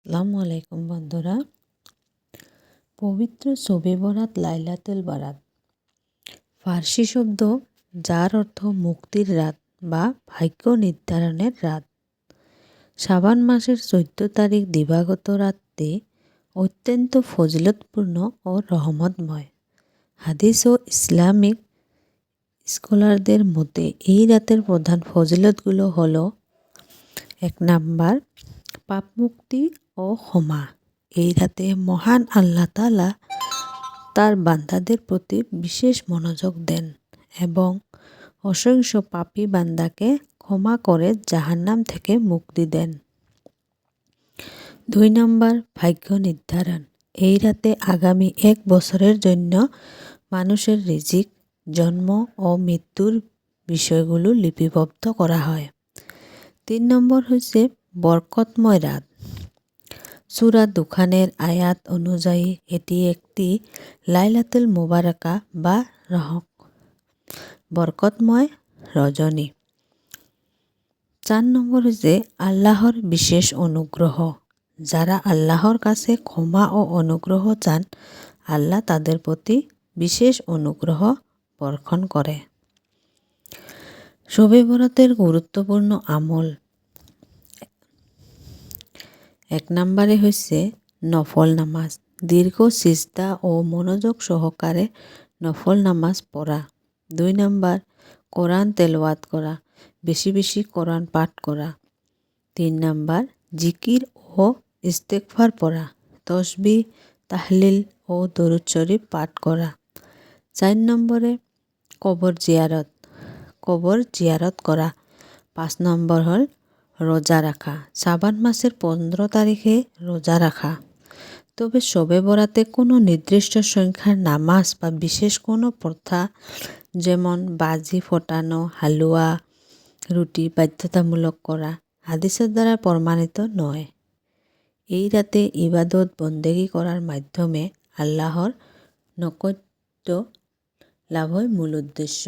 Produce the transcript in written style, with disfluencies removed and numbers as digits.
আসসালামু আলাইকুম বন্ধুরা। পবিত্র শবে বরাত লাইলাতুল বারাত ফার্সি শব্দ যার অর্থ মুক্তির রাত বা ভাগ্য নির্ধারণের রাত। শাবান মাসের 14 তারিখ দিবাগত রাতটি অত্যন্ত ফজিলতপূর্ণ ও রহমতময়। হাদিস ও ইসলামিক স্কলারদের মতে এই রাতের প্রধান ফজিলতগুলো হলো: 1 নাম্বার, পাপ মুক্তি ও ক্ষমা। এই রাতে মহান আল্লাহ তাআলা তার বান্দাদের প্রতি বিশেষ মনোযোগ দেন এবং অসংখ্য পাপী বান্দাকে ক্ষমা করে জাহান্নাম থেকে মুক্তি দেন। 2 নাম্বার, ভাগ্য নির্ধারণ। এই রাতে আগামী 1 বছরের জন্য মানুষের রিজিক, জন্ম ও মৃত্যুর বিষয়গুলো লিপিবদ্ধ করা হয়। 3 নম্বর হচ্ছে বরকতময় রাত। সূরা দুখানের আয়াত অনুযায়ী এটি একটি লাইলাতুল মুবারাকা বা বরকতময় রজনী। 4 নম্বর হচ্ছে আল্লাহর বিশেষ অনুগ্রহ। যারা আল্লাহর কাছে ক্ষমা ও অনুগ্রহ চান, আল্লাহ তাদের প্রতি বিশেষ অনুগ্রহ বর্ষণ করে। শবে বরাতের গুরুত্বপূর্ণ আমল। 1 নম্বরে হচ্ছে নফল নামাজ। দীর্ঘ সিজদা ও মনোযোগ সহকারে নফল নামাজ পড়া। 2 নাম্বার, কোরআন তেলাওয়াত করা, বেশি বেশি কোরআন পাঠ করা। 3 নাম্বার, জিকির ও ইস্তেগফার পড়া, তাসবিহ, তাহলিল ও দরুদ শরীফ পাঠ করা। 4 নম্বরে কবর জিয়ারত করা। 5 নম্বর হল রোজা রাখা। শাবান মাসের 15 তারিখে রোজা রাখা। তবে শবে বরাতে কোনো নির্দিষ্ট সংখ্যার নামাজ বা বিশেষ কোনো প্রথা যেমন বাজি ফোটানো, হালুয়া, রুটি বাধ্যতামূলক করা হাদিসের দ্বারা প্রমাণিত নয়। এই রাতে ইবাদত বন্দেগী করার মাধ্যমে আল্লাহর নৈকট্য লাভই মূল উদ্দেশ্য।